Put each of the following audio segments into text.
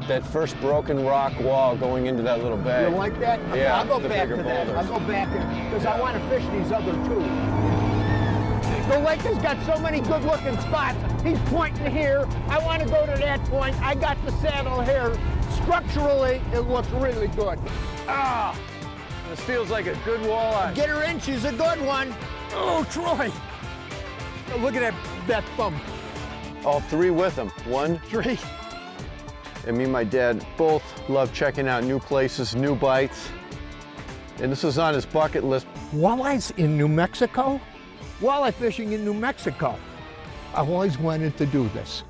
that first broken rock wall going into that little bay. You like that? Yeah, I'll go the back to bigger that. boulders. I'll go back because I want to fish these other two. The lake has got so many good-looking spots. He's pointing here. I want to go to that point. I got the saddle here. Structurally, it looks really good. Ah! This feels like a good walleye. Get her in. She's a good one. Oh, Troy. Look at that thumb. All three with him. 1, 3. and me and my dad both love checking out new places, new bites. And this is on his bucket list. Walleyes in New Mexico? Walleye fishing in New Mexico. I've always wanted to do this.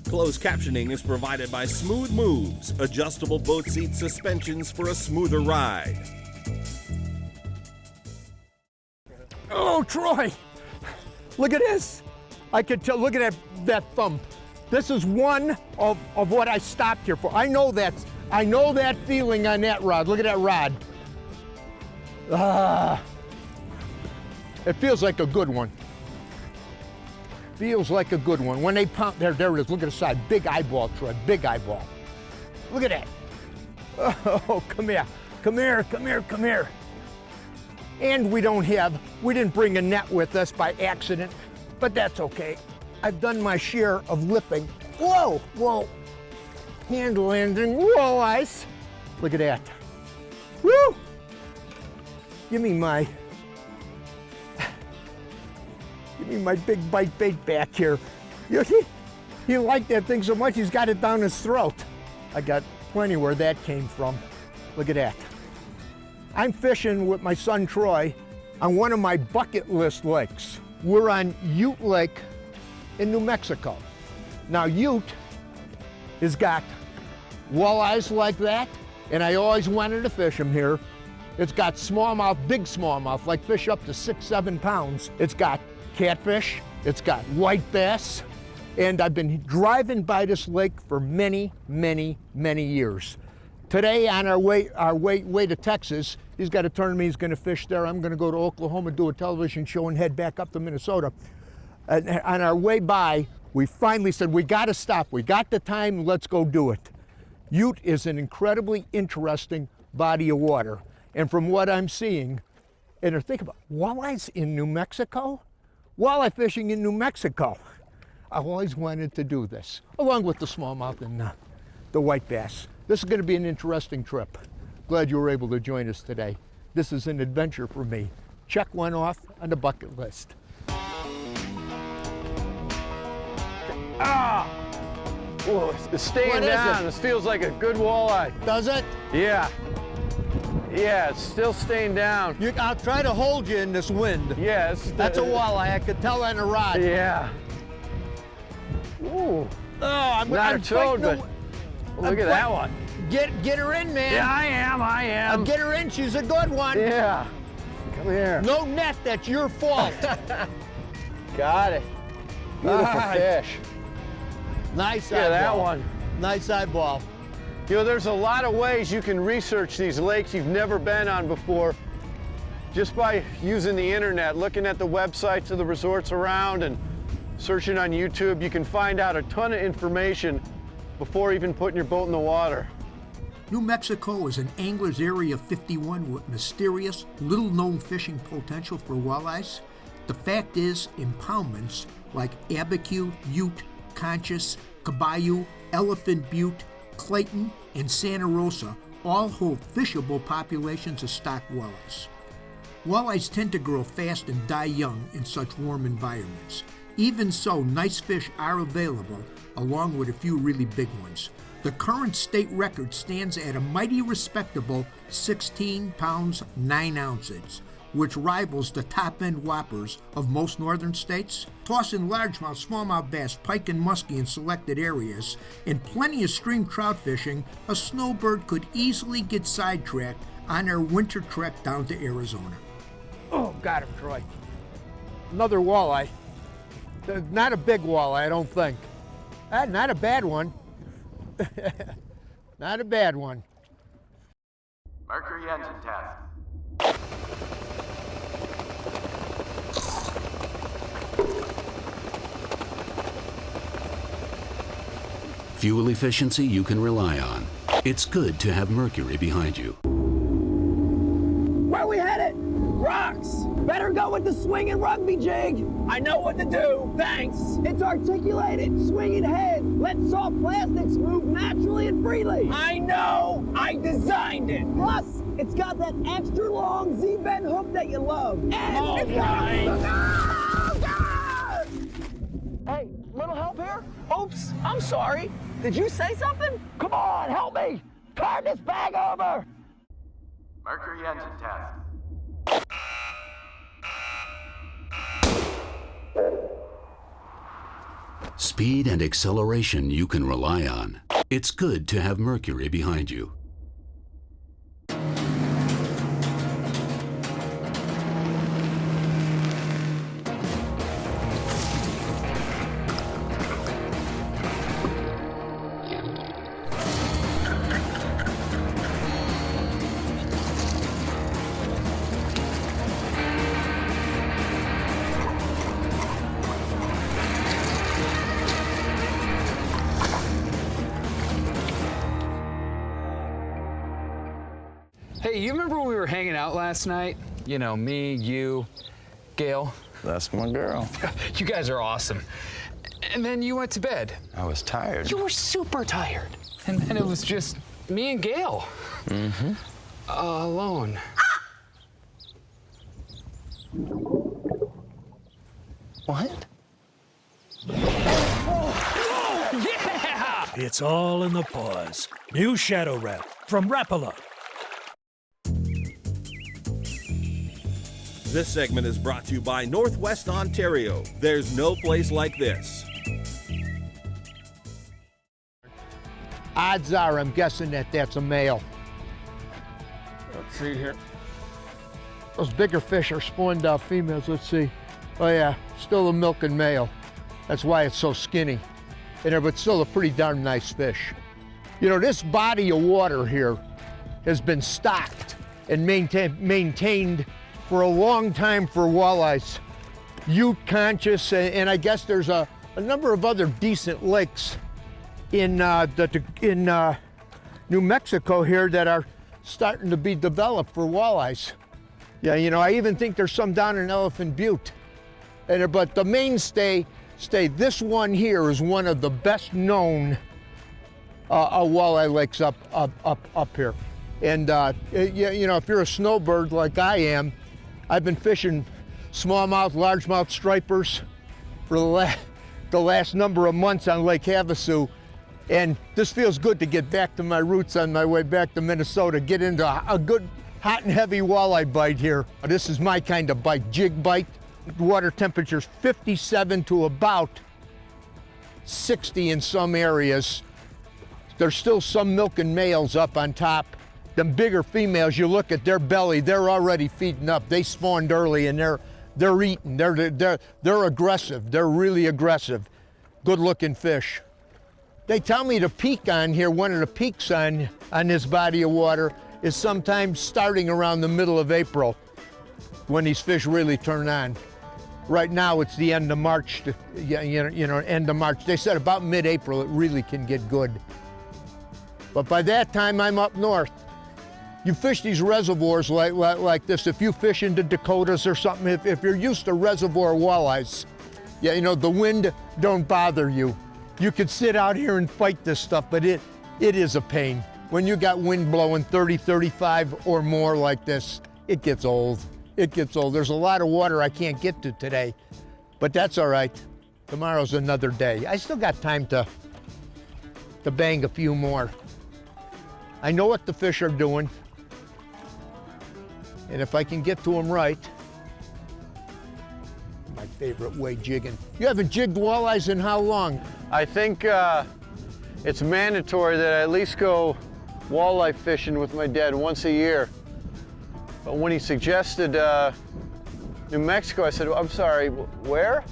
Closed captioning is provided by Smooth Moves, adjustable boat seat suspensions for a smoother ride. Oh, Troy, look at this. I could tell, look at that thump. This is one of what I stopped here for. I know that feeling on that rod. Look at that rod. It feels like a good one. Feels like a good one. When they pound, there it is, look at the side. Big eyeball, Troy, big eyeball. Look at that. Oh, come here, come here, come here, come here. And we didn't bring a net with us by accident, but that's okay. I've done my share of lipping. Whoa, whoa. Hand landing, walleyes. Look at that. Woo! Give me my big bite bait back here. He liked that thing so much, he's got it down his throat. I got plenty where that came from. Look at that. I'm fishing with my son Troy on one of my bucket list lakes. We're on Ute Lake in New Mexico. Now Ute has got walleyes like that, and I always wanted to fish them here. It's got smallmouth, big smallmouth, like fish up to 6, 7 pounds. It's got catfish, it's got white bass, and I've been driving by this lake for many, many, many years. Today on our way to Texas, he's got a tournament, he's gonna fish there. I'm gonna go to Oklahoma, do a television show, and head back up to Minnesota. And on our way by, we finally said, we gotta stop. We got the time, let's go do it. Ute is an incredibly interesting body of water. And from what I'm seeing, and think about walleyes in New Mexico? Walleye fishing in New Mexico. I've always wanted to do this, along with the smallmouth and the white bass. This is going to be an interesting trip. Glad you were able to join us today. This is an adventure for me. Check one off on the bucket list. Ah! Whoa, it's staying down. This feels like a good walleye. Does it? Yeah. Yeah, it's still staying down. I'll try to hold you in this wind. Yes. That's a walleye. I could tell on the rod. Yeah. Ooh. Oh, I'm not a toad, but look at that one. Get her in, man. Yeah, I am. Get her in. She's a good one. Yeah. Come here. No net. That's your fault. Got it. Beautiful fish. Nice eyeball. Yeah, that one. Nice eyeball. You know, there's a lot of ways you can research these lakes you've never been on before just by using the internet, looking at the websites of the resorts around and searching on YouTube. You can find out a ton of information before even putting your boat in the water. New Mexico is an angler's area 51 with mysterious, little-known fishing potential for walleyes. The fact is, impoundments like Abiquiu, Ute, Conchas, Caballo, Elephant Butte, Clayton, and Santa Rosa all hold fishable populations of stock walleyes. Walleyes tend to grow fast and die young in such warm environments. Even so, nice fish are available, along with a few really big ones. The current state record stands at a mighty respectable 16 pounds 9 ounces, which rivals the top-end whoppers of most northern states. Tossing largemouth, smallmouth bass, pike, and muskie in selected areas, and plenty of stream trout fishing, a snowbird could easily get sidetracked on their winter trek down to Arizona. Oh, got him, Troy. Another walleye. Not a big walleye, I don't think. Not a bad one. Not a bad one. Mercury engine test. Fuel efficiency you can rely on. It's good to have Mercury behind you. Where are we headed? Rocks! Better go with the swinging rugby jig. I know what to do, thanks. It's articulated, swinging head. Let soft plastics move naturally and freely. I know! I designed it! Plus, it's got that extra long Z-bend hook that you love. And it's got... Hey, little help here? Oops, I'm sorry. Did you say something? Come on, help me! Turn this bag over! Mercury engine test. Speed and acceleration you can rely on. It's good to have Mercury behind you. Hey, you remember when we were hanging out last night? You know, me, you, Gail. That's my girl. You guys are awesome. And then you went to bed. I was tired. You were super tired. And then it was just me and Gail. Mm-hmm. Alone. What? Yeah! It's all in the paws. New Shadow Wrap from Rapala. This segment is brought to you by Northwest Ontario. There's no place like this. Odds are, I'm guessing that that's a male. Let's see here. Those bigger fish are spawned out females. Let's see. Oh yeah, still a milking male. That's why it's so skinny. But still a pretty darn nice fish. You know, this body of water here has been stocked and maintained for a long time for walleyes. Ute conscious, and I guess there's a number of other decent lakes in New Mexico here that are starting to be developed for walleyes. Yeah, you know, I even think there's some down in Elephant Butte. But the mainstay, this one here is one of the best known walleye lakes up here. And you know, if you're a snowbird like I am, I've been fishing smallmouth, largemouth stripers for the last number of months on Lake Havasu. And this feels good to get back to my roots on my way back to Minnesota, get into a good hot and heavy walleye bite here. This is my kind of bite, jig bite. Water temperature's 57 to about 60 in some areas. There's still some milking males up on top. Them bigger females, you look at their belly, they're already feeding up. They spawned early and they're eating. They're aggressive. They're really aggressive. Good looking fish. They tell me the peak on here, one of the peaks on this body of water is sometimes starting around the middle of April when these fish really turn on. Right now it's the end of March, end of March. They said about mid-April it really can get good. But by that time I'm up north. You fish these reservoirs like this, if you fish in the Dakotas or something, if you're used to reservoir walleyes, yeah, you know, the wind don't bother you. You could sit out here and fight this stuff, but it is a pain. When you got wind blowing 30, 35 or more like this, it gets old. It gets old. There's a lot of water I can't get to today, but that's all right. Tomorrow's another day. I still got time to bang a few more. I know what the fish are doing, and if I can get to them right, my favorite way jigging. You haven't jigged walleyes in how long? I think it's mandatory that I at least go walleye fishing with my dad once a year. But when he suggested New Mexico, I said, I'm sorry, where?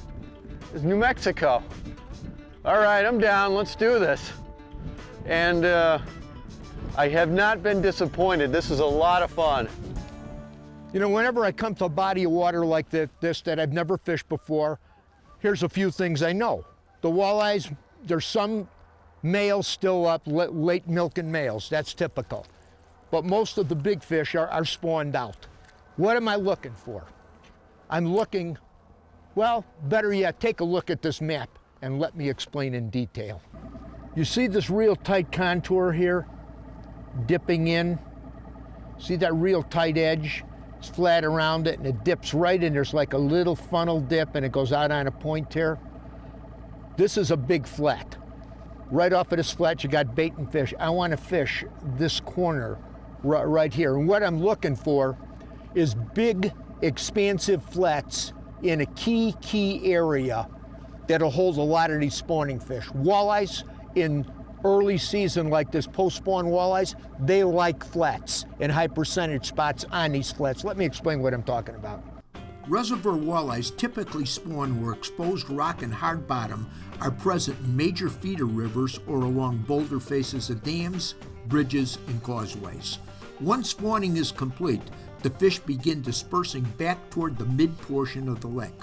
It's New Mexico. All right, I'm down, let's do this. And I have not been disappointed. This is a lot of fun. You know, whenever I come to a body of water like this that I've never fished before, here's a few things I know. The walleyes, there's some Males still up, late milking males, that's typical. But most of the big fish are spawned out. What am I looking for? I'm looking, well, better yet, take a look at this map and let me explain in detail. You see this real tight contour here, dipping in? See that real tight edge? It's flat around it and it dips right in. There's like a little funnel dip and it goes out on a point here. This is a big flat. Right off of this flat, you got bait and fish. I want to fish this corner right here. And what I'm looking for is big, expansive flats in a key area that'll hold a lot of these spawning fish. Walleyes in early season like this, post-spawn walleyes, they like flats and high percentage spots on these flats. Let me explain what I'm talking about. Reservoir walleyes typically spawn where exposed rock and hard bottom are present in major feeder rivers or along boulder faces of dams, bridges, and causeways. Once spawning is complete, the fish begin dispersing back toward the mid-portion of the lake.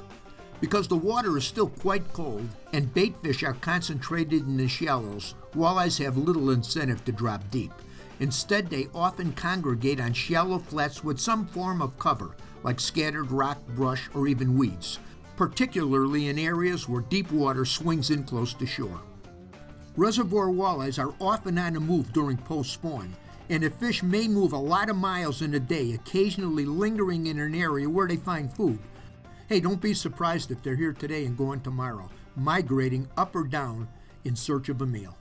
Because the water is still quite cold and bait fish are concentrated in the shallows, walleyes have little incentive to drop deep. Instead, they often congregate on shallow flats with some form of cover, like scattered rock, brush, or even weeds, particularly in areas where deep water swings in close to shore. Reservoir walleyes are often on the move during post-spawn, and the fish may move a lot of miles in a day, occasionally lingering in an area where they find food. Hey, don't be surprised if they're here today and gone tomorrow, migrating up or down in search of a meal.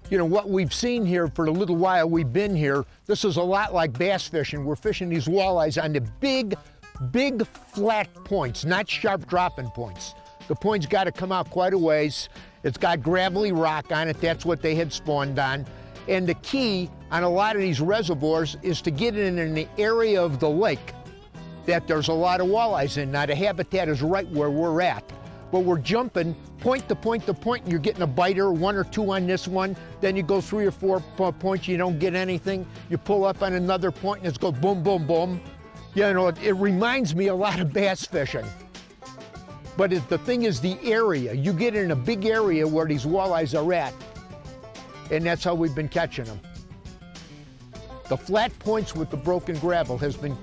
You know, what we've seen here for the little while we've been here, this is a lot like bass fishing. We're fishing these walleyes on the big flat points, not sharp dropping points. The point's got to come out quite a ways. It's got gravelly rock on it. That's what they had spawned on. And the key on a lot of these reservoirs is to get in an area of the lake that there's a lot of walleyes in. Now the habitat is right where we're at, but we're jumping point to point to point, and you're getting a biter, one or two on this one, then you go 3 or 4 points, you don't get anything, you pull up on another point and it's go boom, boom, boom. You know, it reminds me a lot of bass fishing. But the thing is the area. You get in a big area where these walleyes are at, and that's how we've been catching them. The flat points with the broken gravel has been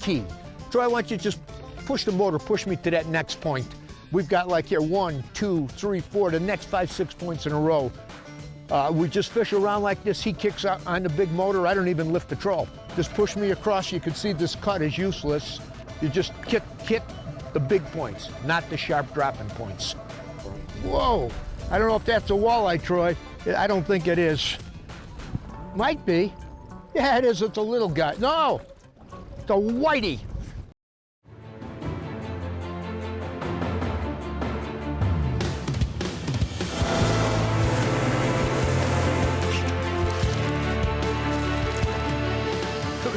key. Troy, why don't you just push the motor, push me to that next point. We've got like here 1, 2, 3, 4, the next 5, 6 points in a row. We just fish around like this. He kicks out on the big motor. I don't even lift the troll. Just push me across. You can see this cut is useless. You just hit the big points, not the sharp dropping points. Whoa, I don't know if that's a walleye, Troy. I don't think it is. Might be. Yeah, it is. It's a little guy. No, it's a whitey.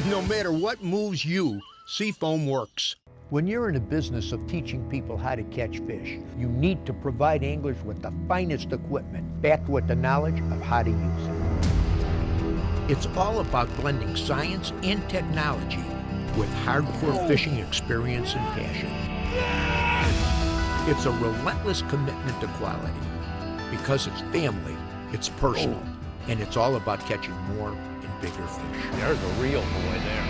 No matter what moves you, Seafoam works. When you're in the business of teaching people how to catch fish, you need to provide anglers with the finest equipment, backed with the knowledge of how to use it. It's all about blending science and technology with hardcore fishing experience and passion. It's a relentless commitment to quality because it's family, it's personal, and it's all about catching more and bigger fish. There's a real boy there.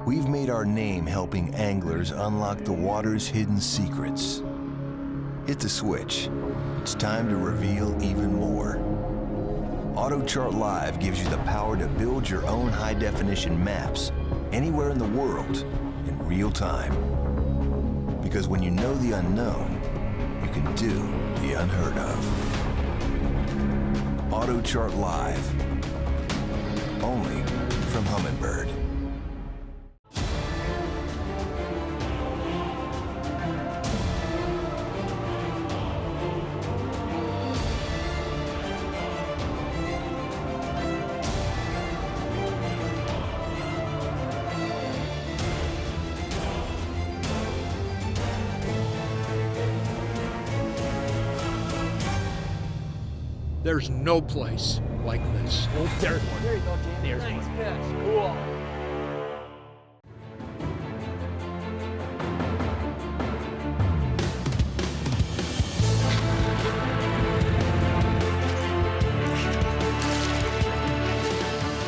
We've made our name helping anglers unlock the water's hidden secrets. Hit the switch. It's time to reveal even more. AutoChart Live gives you the power to build your own high-definition maps anywhere in the world in real time. Because when you know the unknown, you can do the unheard of. AutoChart Live. Only from Humminbird. There's no place like this. There you go, Jim. There's nice fish. Cool.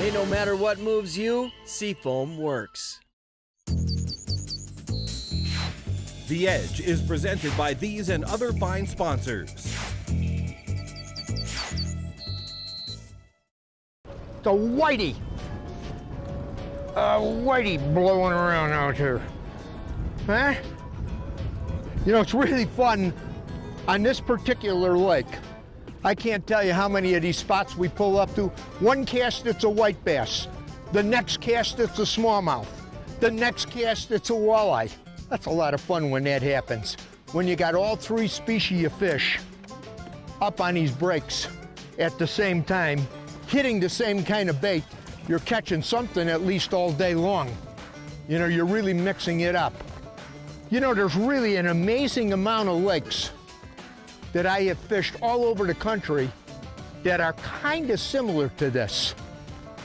Hey, no matter what moves you, Seafoam works. The Edge is presented by these and other fine sponsors. The whitey. Whitey blowing around out here. Huh? You know, it's really fun on this particular lake. I can't tell you how many of these spots we pull up to. One cast, it's a white bass. The next cast, it's a smallmouth. The next cast, it's a walleye. That's a lot of fun when that happens. When you got all three species of fish up on these breaks at the same time, hitting the same kind of bait, you're catching something at least all day long. You know, you're really mixing it up. You know, there's really an amazing amount of lakes that I have fished all over the country that are kind of similar to this.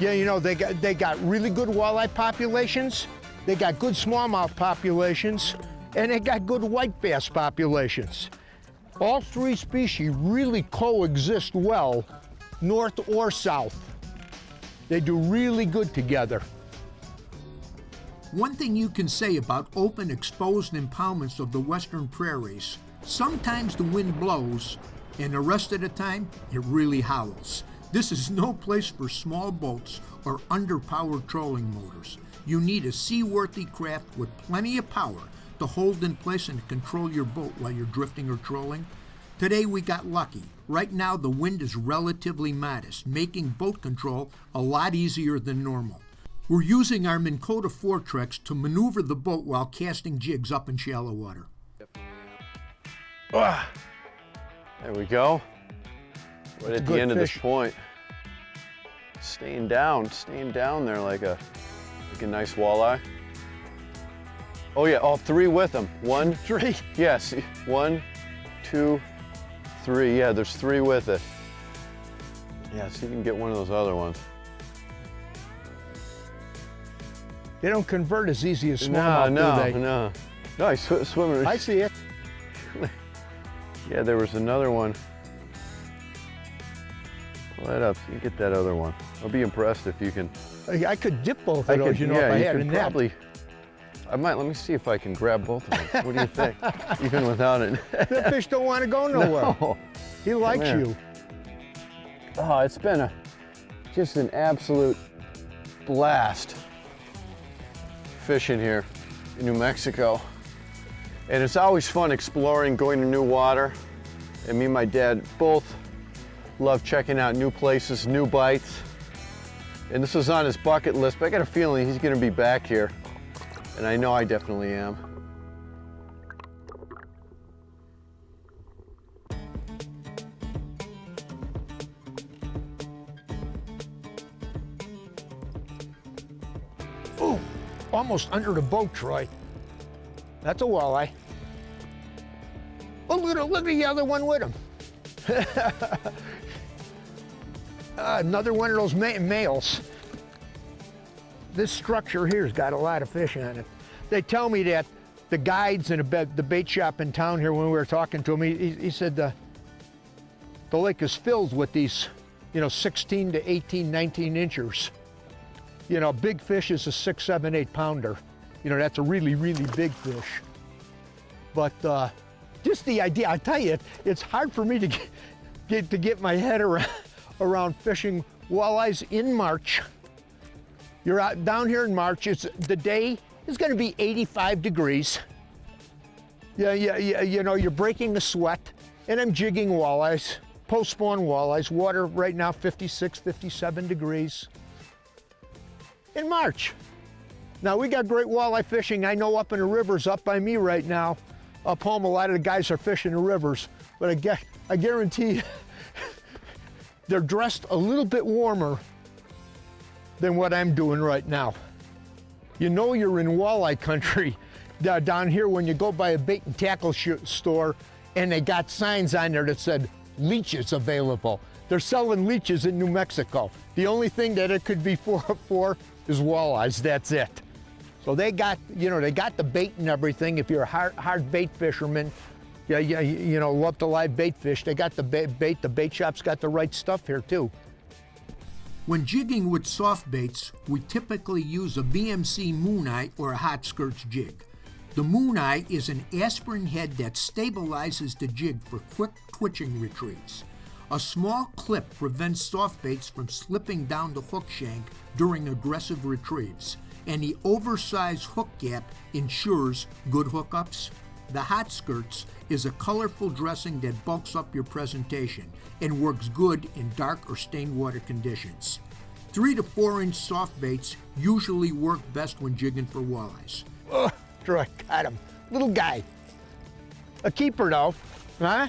Yeah, you know, they got really good walleye populations, they got good smallmouth populations, and they got good white bass populations. All three species really coexist well, north or south. They do really good together. One thing you can say about open, exposed impoundments of the western prairies, sometimes the wind blows, and the rest of the time, it really howls. This is no place for small boats or underpowered trolling motors. You need a seaworthy craft with plenty of power to hold in place and control your boat while you're drifting or trolling. Today we got lucky. Right now the wind is relatively modest, making boat control a lot easier than normal. We're using our Minn Kota Fortrex to maneuver the boat while casting jigs up in shallow water. There we go. Right at the end of this point. Staying down there like a nice walleye. Oh yeah, all three with them. 1, 3. Yes, 1, 2, 3. Yeah, there's 3 with it. Yeah, so you can get one of those other ones. They don't convert as easy as smallmouth, do they? No. No, he's swimming. I see it. Yeah, there was another one. Pull that up so you get that other one. I'll be impressed if you can. I could dip both of those, you know, if I had a net. Probably. I might, let me see if I can grab both of them. What do you think? Even without it. The fish don't want to go nowhere. No. He likes you. Oh, it's been just an absolute blast fishing here in New Mexico. And it's always fun exploring, going to new water. And me and my dad both love checking out new places, new bites. And this was on his bucket list, but I got a feeling he's gonna be back here. And I know I definitely am. Ooh, almost under the boat, Troy. That's a walleye. Oh, look at the other one with him. Another one of those males. This structure here's got a lot of fish on it. They tell me that the guides in the bait shop in town here, when we were talking to him, he said the lake is filled with these, you know, 16 to 18, 19 inchers. You know, big fish is a 6, 7, 8 pounder. You know, that's a really, really big fish. But just the idea, I tell you, it's hard for me to get my head around fishing walleyes in March. You're out down here in March. The day is going to be 85 degrees. Yeah, you know, you're breaking a sweat, and I'm jigging walleyes, post-spawn walleyes. Water right now 56, 57 degrees in March. Now we got great walleye fishing. I know up in the rivers up by me right now. Up home, a lot of the guys are fishing the rivers, but I guarantee they're dressed a little bit warmer than what I'm doing right now. You know you're in walleye country down here when you go by a bait and tackle store and they got signs on there that said leeches available. They're selling leeches in New Mexico. The only thing that it could be for is walleyes, that's it. So they got, you know, they got the bait and everything. If you're a hard bait fisherman, you know, love to live bait fish, they got the bait. The bait shop's got the right stuff here too. When jigging with soft baits, we typically use a VMC moon eye or a hot skirts jig. The moon eye is an aspirin head that stabilizes the jig for quick twitching retrieves. A small clip prevents soft baits from slipping down the hook shank during aggressive retrieves, and the oversized hook gap ensures good hookups. The hot skirts is a colorful dressing that bulks up your presentation and works good in dark or stained water conditions. 3 to 4 inch soft baits usually work best when jigging for walleyes. Oh, Troy, got him. Little guy. A keeper though, huh?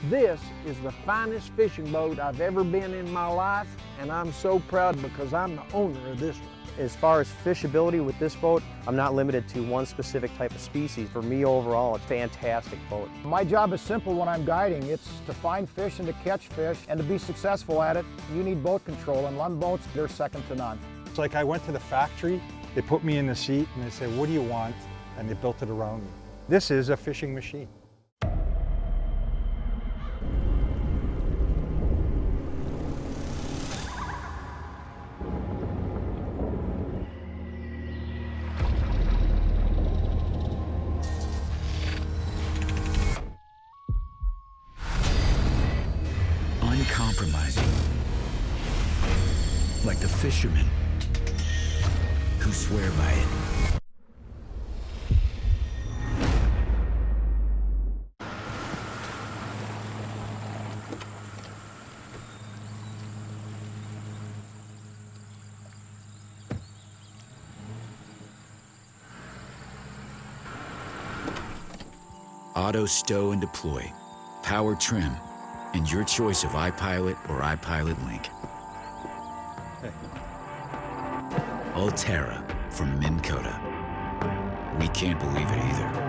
This is the finest fishing boat I've ever been in my life, and I'm so proud because I'm the owner of this one. As far as fishability with this boat, I'm not limited to one specific type of species. For me overall, it's a fantastic boat. My job is simple when I'm guiding. It's to find fish and to catch fish, and to be successful at it, you need boat control, and Lund boats, they're second to none. It's like I went to the factory, they put me in the seat and they said, what do you want? And they built it around me. This is a fishing machine. Uncompromising, like the fishermen who swear by it. Auto stow and deploy, power trim, and your choice of iPilot or iPilot Link. Ulterra from Minn Kota. We can't believe it either.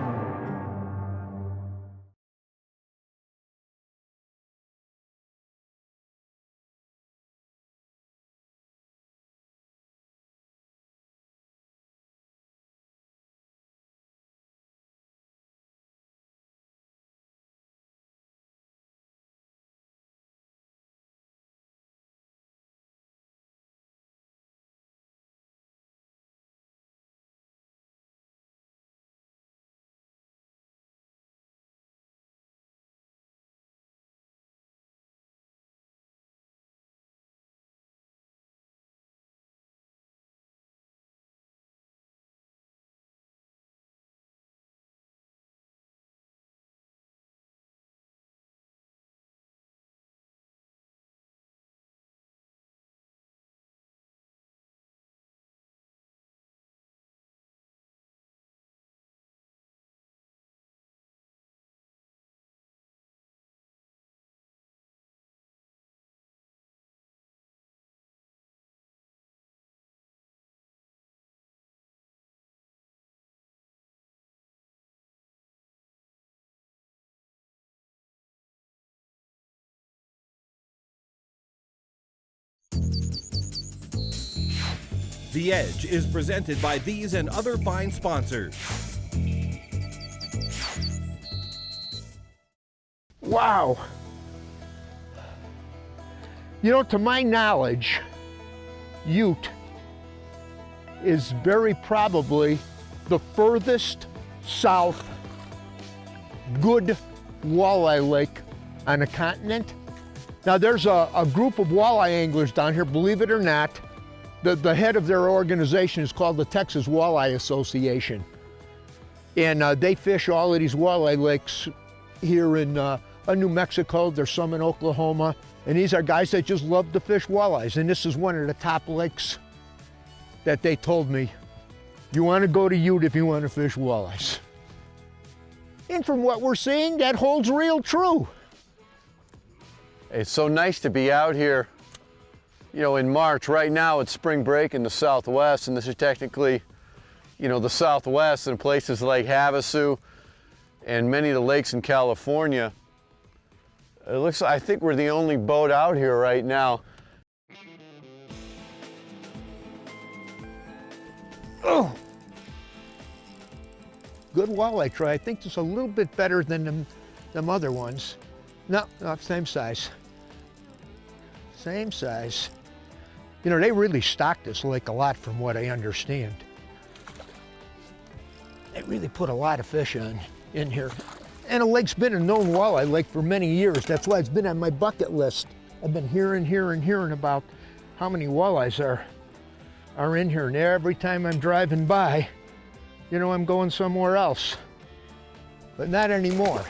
The Edge is presented by these and other fine sponsors. Wow. You know, to my knowledge, Ute is very probably the furthest south good walleye lake on the continent. Now there's a group of walleye anglers down here, believe it or not. The head of their organization is called the Texas Walleye Association. And they fish all of these walleye lakes here in New Mexico. There's some in Oklahoma. And these are guys that just love to fish walleyes. And this is one of the top lakes that they told me, you want to go to Ute if you want to fish walleyes. And from what we're seeing, that holds real true. It's so nice to be out here, you know, in March. Right now it's spring break in the Southwest, and this is technically, you know, the Southwest, and places like Havasu and many of the lakes in California. It looks like, I think we're the only boat out here right now. Oh, good walleye, Troy. I think it's a little bit better than them other ones. No, same size. Same size. You know, they really stock this lake a lot from what I understand. They really put a lot of fish in here. And the lake's been a known walleye lake for many years. That's why it's been on my bucket list. I've been hearing about how many walleyes are in here. And every time I'm driving by, you know, I'm going somewhere else. But not anymore.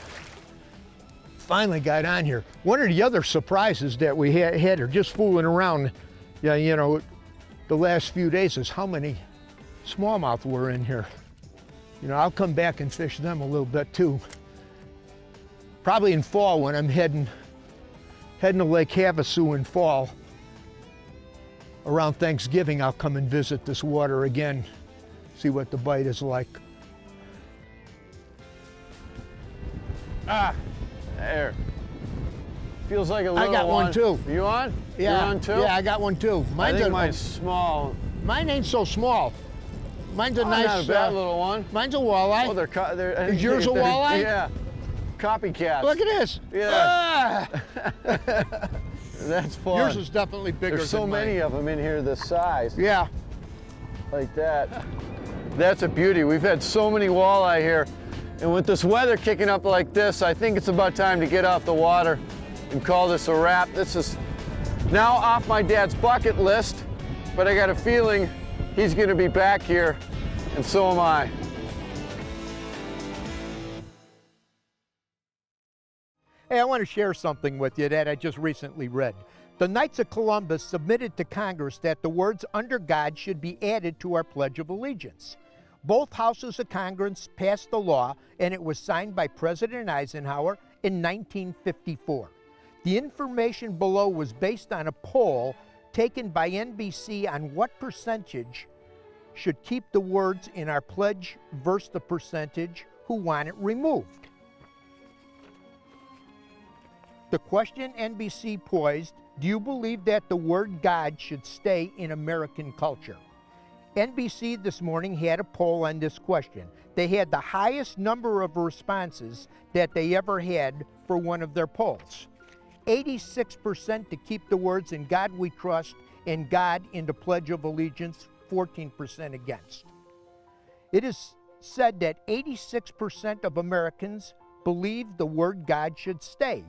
Finally got on here. One of the other surprises that we had are just fooling around, yeah, you know, the last few days is how many smallmouth were in here. You know, I'll come back and fish them a little bit too. Probably in fall when I'm heading to Lake Havasu in fall. Around Thanksgiving, I'll come and visit this water again, see what the bite is like. Ah, there. Feels like a little I got one too. You on? Yeah. You're on too? Yeah, I got one too. Mine's small. Mine ain't so small. Mine's a nice, not a bad little one. Mine's a walleye. Oh, they're Is yours a walleye? Yeah. Copycats. Look at this. Yeah. Ah! That's fun. Yours is definitely bigger There's so than mine. many of them in here this size. Yeah. Like that. That's a beauty. We've had so many walleye here. And with this weather kicking up like this, I think it's about time to get off the water and call this a wrap. This is now off my dad's bucket list, but I got a feeling he's gonna be back here, and so am I. Hey, I want to share something with you that I just recently read. The Knights of Columbus submitted to Congress that the words "under God" should be added to our Pledge of Allegiance. Both houses of Congress passed the law, and it was signed by President Eisenhower in 1954. The information below was based on a poll taken by NBC on what percentage should keep the words in our pledge versus the percentage who want it removed. The question NBC posed, do you believe that the word God should stay in American culture? NBC this morning had a poll on this question. They had the highest number of responses that they ever had for one of their polls. 86% to keep the words "In God We Trust" and "God" in the Pledge of Allegiance, 14% against. It is said that 86% of Americans believe the word God should stay.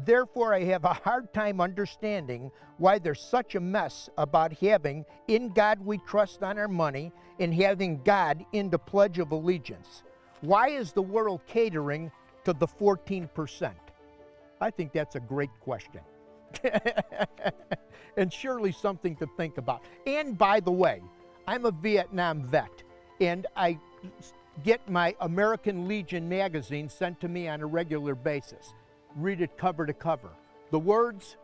Therefore, I have a hard time understanding why there's such a mess about having "In God We Trust" on our money and having "God" in the Pledge of Allegiance. Why is the world catering to the 14%? I think that's a great question. And surely something to think about. And by the way, I'm a Vietnam vet, and I get my American Legion magazine sent to me on a regular basis. Read it cover to cover. The words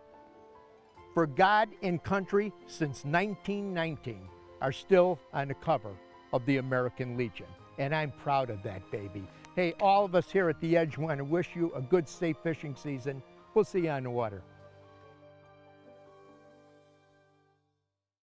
"for God and country" since 1919 are still on the cover of the American Legion. And I'm proud of that, baby. Hey, all of us here at The Edge want to wish you a good, safe fishing season. We'll see you on the water.